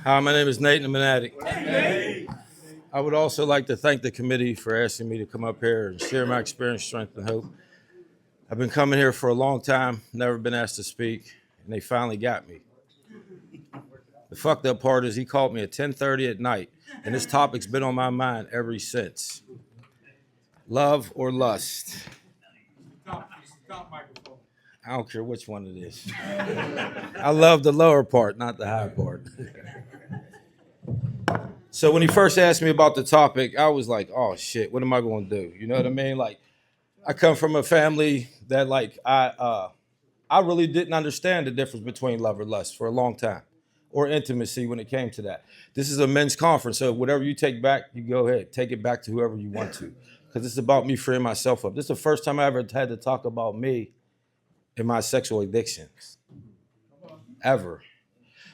Hi, my name is Nate, and I'm an addict. I would also like to thank the committee for asking me to come up here and share my experience, strength, and hope. I've been coming here for a long time, never been asked to speak, and they finally got me. The fucked up part is he called me at 10:30 at night, and this topic's been on my mind ever since. Love or lust? I don't care which one it is. I love the lower part, not the high part. So when he first asked me about the topic, I was like, oh shit, what am I going to do? You know what I mean? Like, I come from a family that I really didn't understand the difference between love or lust for a long time, or intimacy when it came to that. This is a men's conference, so whatever you take back, you go ahead. Take it back to whoever you want to, because it's about me freeing myself up. This is the first time I ever had to talk about me and my sexual addictions, ever.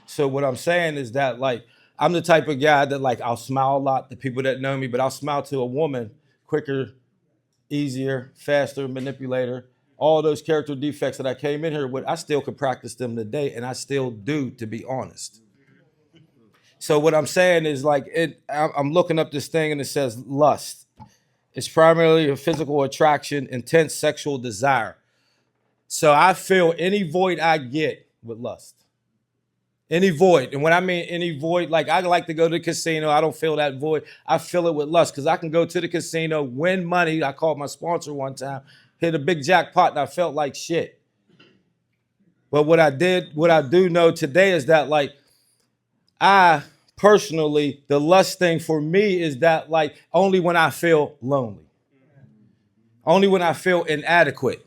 So what I'm saying is that, like, I'm the type of guy that, like, I'll smile a lot to people that know me, but I'll smile to a woman quicker, easier, faster, manipulator. All those character defects that I came in here with, I still could practice them today, and I still do, to be honest. So what I'm saying is, like, I'm looking up this thing, and it says lust. It's primarily a physical attraction, intense sexual desire. So I fill any void I get with lust. Any void. And when I mean any void, like, I like to go to the casino. I don't feel that void. I fill it with lust, because I can go to the casino, win money. I called my sponsor one time, hit a big jackpot, and I felt like shit. But what I do know today is that, like, I personally, the lust thing for me is that, like, only when I feel lonely, only when I feel inadequate,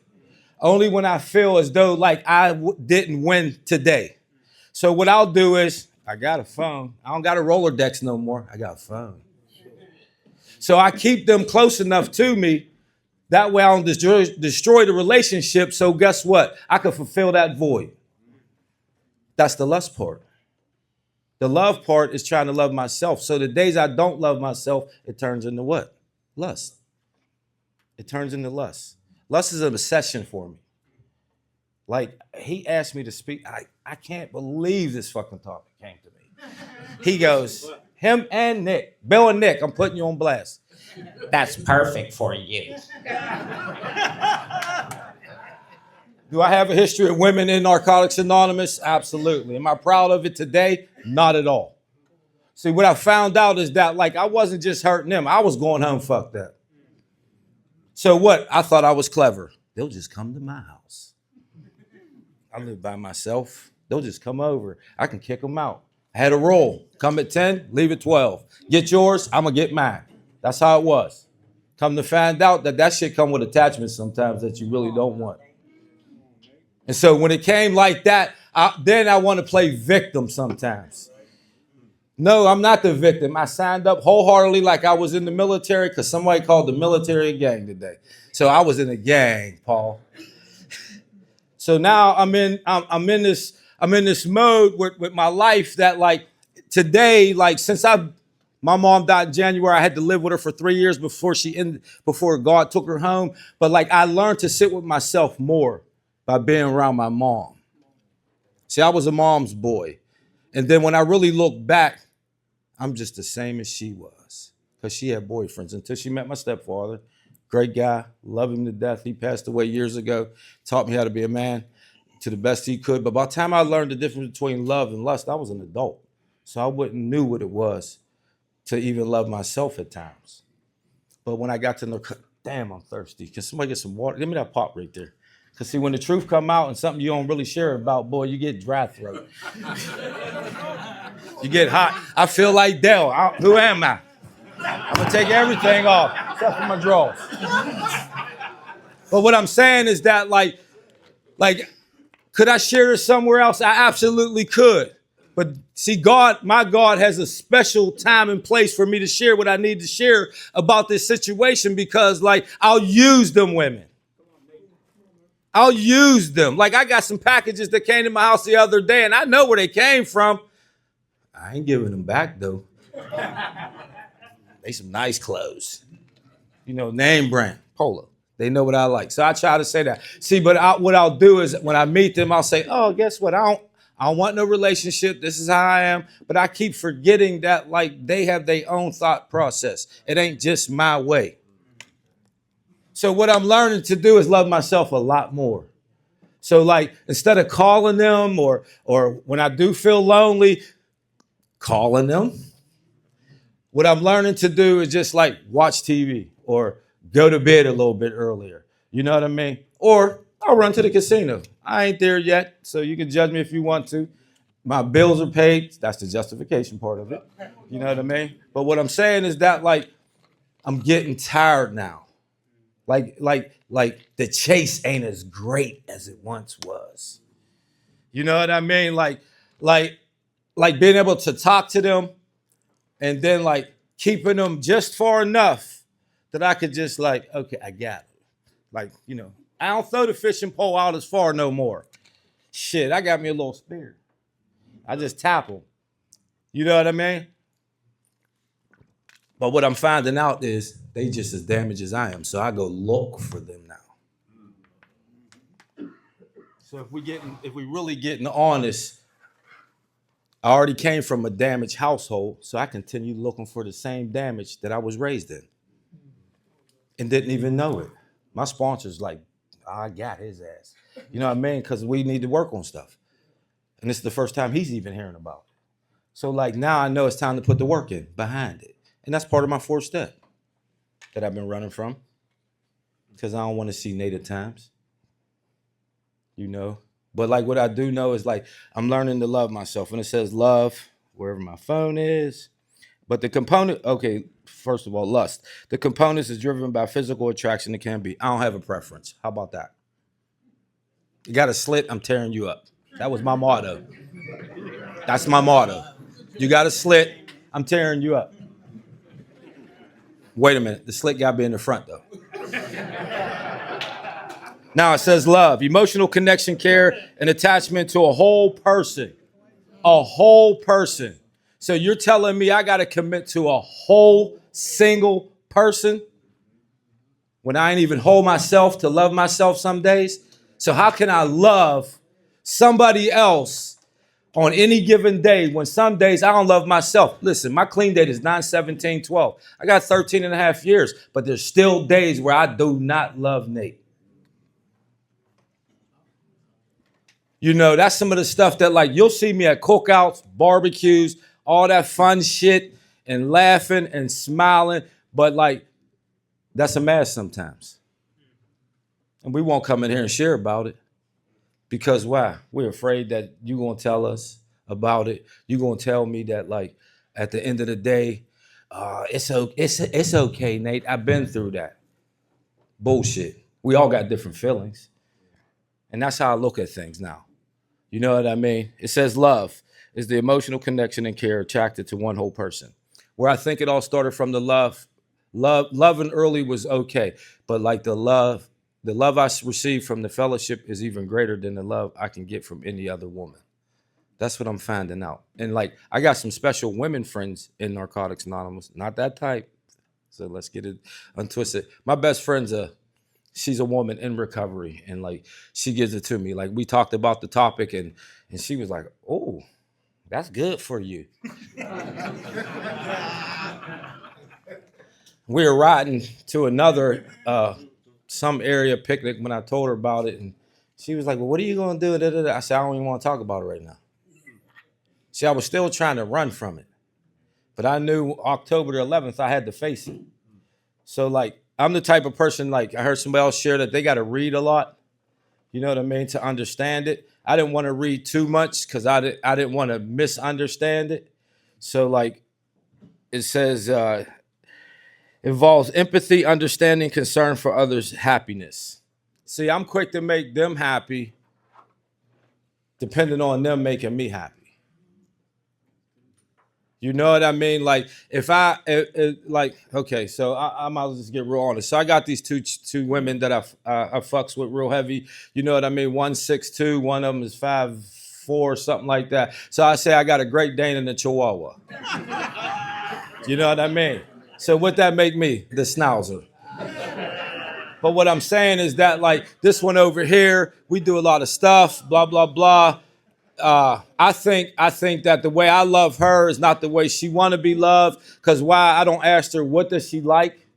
only when I feel as though, like, I didn't win today. So what I'll do is, I got a phone. I don't got a Rolodex no more. I got a phone. So I keep them close enough to me. That way I don't destroy the relationship. So guess what? I can fulfill that void. That's the lust part. The love part is trying to love myself. So the days I don't love myself, it turns into what? Lust. It turns into lust. Lust is an obsession for me. Like, he asked me to speak. I can't believe this fucking topic came to me. He goes, him and Nick, Bill and Nick, I'm putting you on blast. That's perfect for you. Do I have a history of women in Narcotics Anonymous? Absolutely. Am I proud of it today? Not at all. See, what I found out is that, like, I wasn't just hurting them. I was going home fucked up. So what? I thought I was clever. They'll just come to my house. I live by myself. They'll just come over. I can kick them out. I had a rule. Come at 10, leave at 12. Get yours, I'm going to get mine. That's how it was. Come to find out that shit come with attachments sometimes that you really don't want. And so when it came like that, then I want to play victim sometimes. No, I'm not the victim. I signed up wholeheartedly like I was in the military, because somebody called the military a gang today. So I was in a gang, Paul. So now I'm in this mode with my life that, like, today, like, since my mom died in January, I had to live with her for 3 years before God took her home. But, like, I learned to sit with myself more by being around my mom. See, I was a mom's boy. And then when I really look back, I'm just the same as she was, because she had boyfriends until she met my stepfather. Great guy, love him to death. He passed away years ago, taught me how to be a man to the best he could. But by the time I learned the difference between love and lust, I was an adult. So I wouldn't knew what it was to even love myself at times. But when I got to know, damn, I'm thirsty. Can somebody get some water? Give me that pop right there. Because, see, when the truth come out and something you don't really share about, boy, you get dry throat. You get hot. I feel like Dell. Who am I? I'm going to take everything off, except for my drawers. But what I'm saying is that, like, could I share this somewhere else? I absolutely could. But see, my God has a special time and place for me to share what I need to share about this situation, because, like, I'll use them women. I'll use them. Like, I got some packages that came to my house the other day, and I know where they came from. I ain't giving them back, though. They some nice clothes. You know, name brand, Polo. They know what I like. So I try to say that. See, but what I'll do is when I meet them, I'll say, oh, guess what? I I don't want no relationship. This is how I am. But I keep forgetting that like they have their own thought process. It ain't just my way. So what I'm learning to do is love myself a lot more. So like instead of calling them or when I do feel lonely, calling them, what I'm learning to do is just like watch TV or go to bed a little bit earlier. You know what I mean? Or I'll run to the casino. I ain't there yet, so you can judge me if you want to. My bills are paid. That's the justification part of it. You know what I mean? But what I'm saying is that like I'm getting tired now. Like the chase ain't as great as it once was. You know what I mean? Like being able to talk to them and then like keeping them just far enough that I could just like, okay, I got it. Like, you know, I don't throw the fishing pole out as far no more. Shit, I got me a little spear. I just tap them. You know what I mean? But what I'm finding out is they just as damaged as I am. So I go look for them now. So if we really getting honest, I already came from a damaged household, so I continue looking for the same damage that I was raised in. And didn't even know it. My sponsor's like, I got his ass. You know what I mean? Because we need to work on stuff. And this is the first time he's even hearing about it. So like now I know it's time to put the work in behind it. And that's part of my fourth step that I've been running from. Because I don't want to see native times. You know? But like what I do know is like I'm learning to love myself. And it says love wherever my phone is. But the component, okay, first of all, lust. The components is driven by physical attraction. It can be. I don't have a preference. How about that? You got a slit, I'm tearing you up. That was my motto. That's my motto. You got a slit, I'm tearing you up. Wait a minute. The slit got to be in the front, though. Now it says love, emotional connection, care, and attachment to a whole person. A whole person. So you're telling me I got to commit to a whole single person when I ain't even hold myself to love myself some days? So how can I love somebody else on any given day when some days I don't love myself? Listen, my clean date is 9/17/12. I got 13 and a half years, but there's still days where I do not love Nate. You know, that's some of the stuff that like you'll see me at cookouts, barbecues, all that fun shit and laughing and smiling. But like, that's a mask sometimes. And we won't come in here and share about it. Because why? We're afraid that you're going to tell us about it. You're going to tell me that like at the end of the day, it's okay, Nate. I've been through that. Bullshit. We all got different feelings. And that's how I look at things now. You know what I mean? It says love is the emotional connection and care attracted to one whole person. Where I think it all started from the love. Loving early was okay. But like the love I received from the fellowship is even greater than the love I can get from any other woman. That's what I'm finding out. And like, I got some special women friends in Narcotics Anonymous. Not that type. So let's get it untwisted. My best friend's she's a woman in recovery. And like, she gives it to me. Like we talked about the topic and she was like, oh, that's good for you. We were riding to another, some area picnic when I told her about it. And she was like, well, what are you going to do? I said, I don't even want to talk about it right now. See, I was still trying to run from it. But I knew October the 11th, I had to face it. So like, I'm the type of person, like I heard somebody else share that they got to read a lot. You know what I mean? To understand it. I didn't want to read too much because I didn't want to misunderstand it. So like it says, involves empathy, understanding, concern for others' happiness. See, I'm quick to make them happy depending on them making me happy. You know what I mean? Like if okay, so I might as well just get real honest. So I got these two women that I fucks with real heavy. You know what I mean? 1'6'2", one of them is 5'4", something like that. So I say I got a Great Dane and a Chihuahua. You know what I mean? So what that make me? The Schnauzer. But what I'm saying is that like this one over here, we do a lot of stuff, blah, blah, blah. I think that the way I love her is not the way she want to be loved. Cause why? I don't ask her what does she like,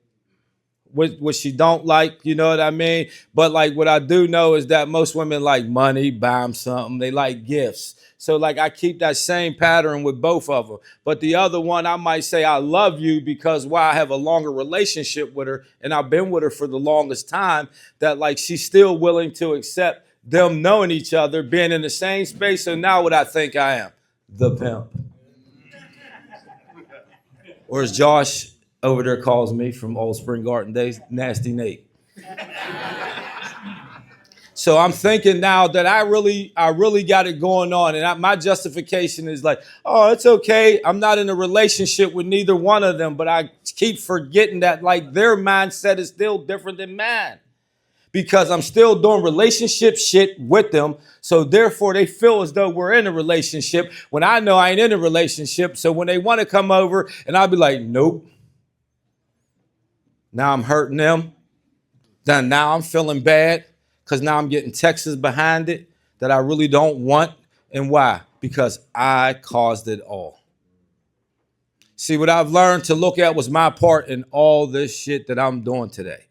what she don't like. You know what I mean? But like what I do know is that most women like money, buy them something. They like gifts. So like I keep that same pattern with both of them. But the other one, I might say I love you because why I have a longer relationship with her and I've been with her for the longest time. That like she's still willing to accept them knowing each other, being in the same space. So now what I think I am, the pimp. Or as Josh over there calls me from Old Spring Garden days, Nasty Nate. So I'm thinking now that I really got it going on, and my justification is like, oh, it's okay. I'm not in a relationship with neither one of them, but I keep forgetting that like their mindset is still different than mine because I'm still doing relationship shit with them. So therefore they feel as though we're in a relationship when I know I ain't in a relationship. So when they want to come over and I'll be like, nope. Now I'm hurting them. Then now I'm feeling bad because now I'm getting texts behind it that I really don't want. And why? Because I caused it all. See, what I've learned to look at was my part in all this shit that I'm doing today.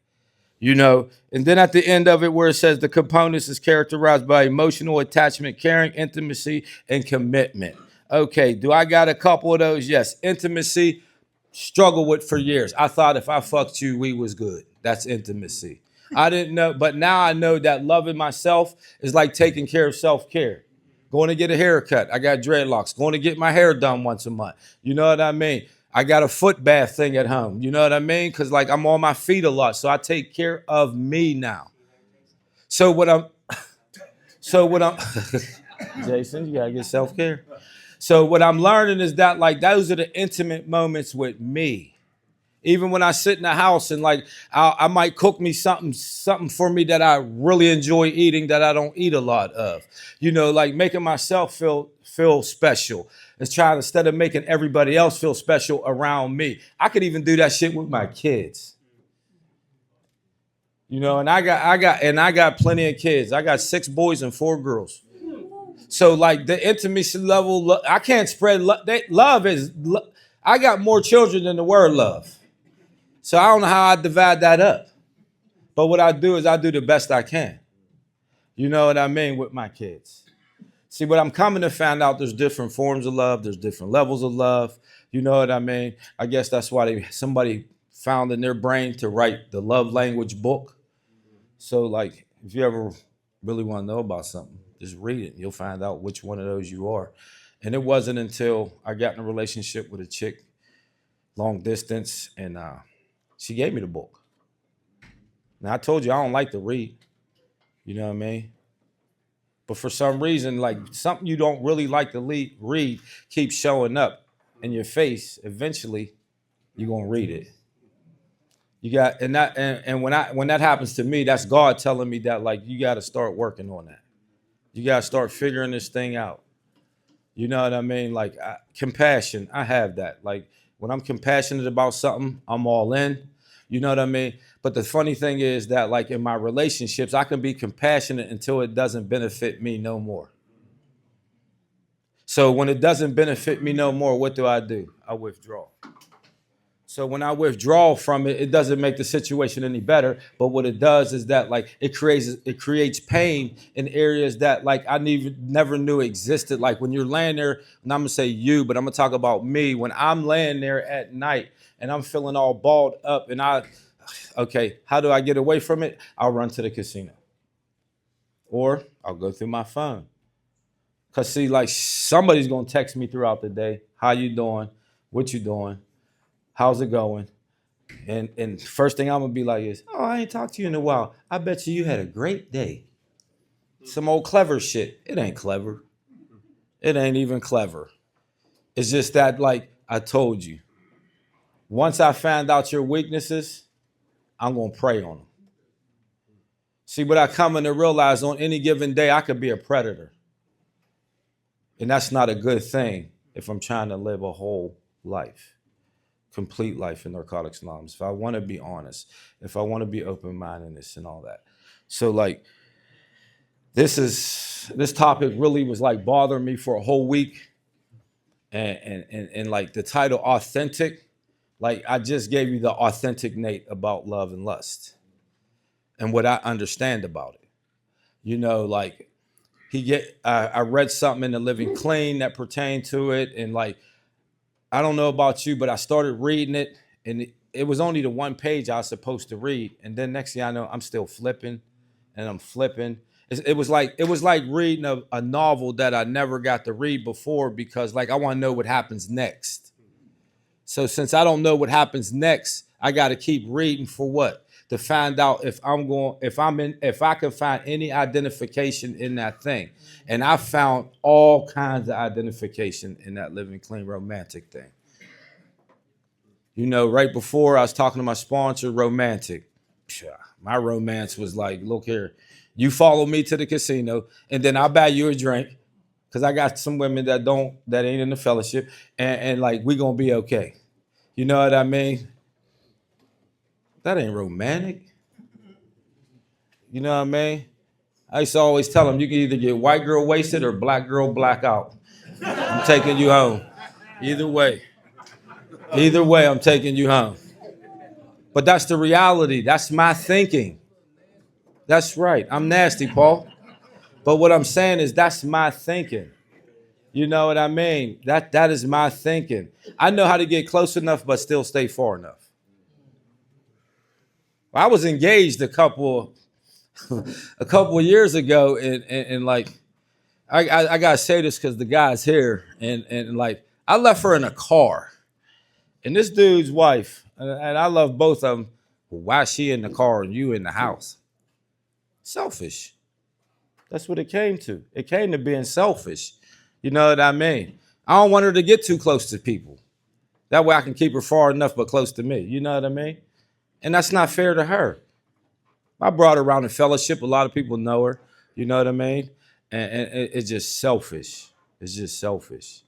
You know, and then at the end of it where it says the components is characterized by emotional attachment, caring, intimacy, and commitment. Okay, do I got a couple of those? Yes. Intimacy, struggle with for years. I thought if I fucked you, we was good. That's intimacy. I didn't know, but now I know that loving myself is like taking care of self-care. Going to get a haircut. I got dreadlocks. Going to get my hair done once a month. You know what I mean? I got a foot bath thing at home. You know what I mean? Because like I'm on my feet a lot. So I take care of me now. So what I'm Jason, you gotta get self-care. So what I'm learning is that like those are the intimate moments with me. Even when I sit in the house and like I might cook me something for me that I really enjoy eating that I don't eat a lot of. You know, like making myself feel special. It's trying instead of making everybody else feel special around me. I could even do that shit with my kids. You know, and I got plenty of kids. I got 6 boys and 4 girls. So like the intimacy level, I can't spread love. Love is. I got more children than the word love. So I don't know how I divide that up. But what I do is I do the best I can. You know what I mean with my kids. See, what I'm coming to find out, there's different forms of love. There's different levels of love. You know what I mean? I guess that's why somebody found in their brain to write the love language book. So like, if you ever really want to know about something, just read it. You'll find out which one of those you are. And it wasn't until I got in a relationship with a chick, long distance, and she gave me the book. Now I told you I don't like to read. You know what I mean? But for some reason, like something you don't really like to read keeps showing up in your face. Eventually, you're gonna read it. You got and when that happens to me, that's God telling me that like you got to start working on that. You got to start figuring this thing out. You know what I mean? Like compassion, I have that. Like when I'm compassionate about something, I'm all in. You know what I mean? But the funny thing is that like in my relationships, I can be compassionate until it doesn't benefit me no more. So when it doesn't benefit me no more, what do? I withdraw. So when I withdraw from it, it doesn't make the situation any better. But what it does is that like it creates pain in areas that like I never knew existed. Like when you're laying there, and I'm gonna say you, but I'm gonna talk about me. When I'm laying there at night and I'm feeling all balled up, and okay, how do I get away from it? I'll run to the casino, or I'll go through my phone. Cause see, like somebody's gonna text me throughout the day. How you doing? What you doing? How's it going? And first thing I'm gonna be like is, oh, I ain't talked to you in a while. I bet you had a great day. Some old clever shit. It ain't clever. It ain't even clever. It's just that like I told you. Once I find out your weaknesses, I'm gonna prey on them. See, what I come in to realize on any given day, I could be a predator. And that's not a good thing if I'm trying to live a whole life. Complete life in Narcotics Anonymous. If I want to be honest, if I want to be open-mindedness and all that. So like This topic really was like bothering me for a whole week. And like the title authentic, like I just gave you the authentic Nate about love and lust and what I understand about it. Like I read something in the Living Clean that pertained to it. And like, I don't know about you, but I started reading it and it was only the one page I was supposed to read. And then next thing I know, I'm still flipping and I'm flipping. It was like reading a novel that I never got to read before because like I want to know what happens next. So since I don't know what happens next, I got to keep reading for what? To find out if I can find any identification in that thing. And I found all kinds of identification in that Living Clean romantic thing. Right before I was talking to my sponsor, romantic. My romance was like, look here, you follow me to the casino and then I'll buy you a drink because I got some women that ain't in the fellowship and like we gonna be okay. You know what I mean? That ain't romantic. You know what I mean? I used to always tell them you can either get white girl wasted or black girl blackout. I'm taking you home. Either way, I'm taking you home. But that's the reality. That's my thinking. That's right. I'm nasty, Paul. But what I'm saying is that's my thinking. You know what I mean? That is my thinking. I know how to get close enough but still stay far enough. I was engaged a couple of years ago and like I gotta say this because the guy's here and like I left her in a car and this dude's wife and I love both of them. Why is she in the car and you in the house? Selfish. That's what it came to. It came to being selfish. You know what I mean? I don't want her to get too close to people. That way I can keep her far enough but close to me. You know what I mean? And that's not fair to her. I brought her around in fellowship. A lot of people know her. You know what I mean? And it's just selfish. It's just selfish.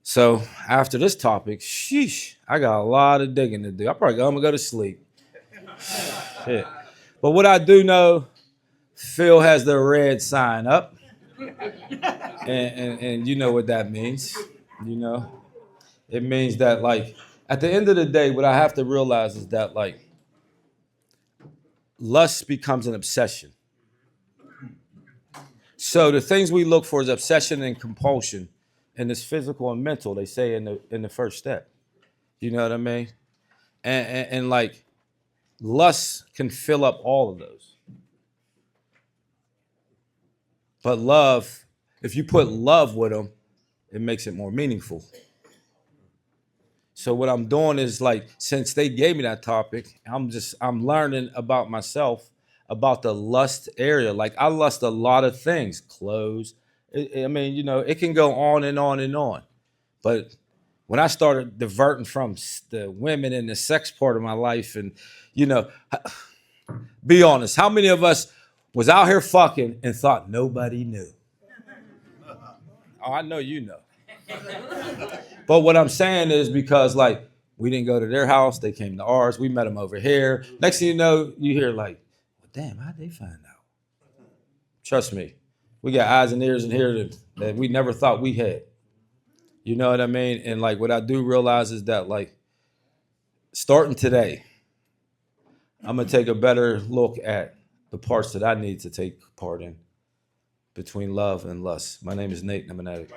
So after this topic, sheesh, I got a lot of digging to do. I'm gonna go to sleep. Shit. But what I do know, Phil has the red sign up. And you know what that means. It means that like at the end of the day, what I have to realize is that like lust becomes an obsession. So the things we look for is obsession and compulsion, and it's physical and mental. They say in the first step. You know what I mean? And like lust can fill up all of those. But love, if you put love with them, it makes it more meaningful. So what I'm doing is like, since they gave me that topic, I'm learning about myself, about the lust area. Like I lust a lot of things, clothes. I mean, it can go on and on and on. But when I started diverting from the women and the sex part of my life and, be honest, how many of us was out here fucking and thought nobody knew? Oh, I know you know. But what I'm saying is because like we didn't go to their house, they came to ours, we met them over here. Next thing you know, you hear like, well, damn, how'd they find out? Trust me, we got eyes and ears in here that we never thought we had. You know what I mean? And like what I do realize is that like starting today, I'm gonna take a better look at the parts that I need to take part in between love and lust. My name is Nate, and I'm an addict.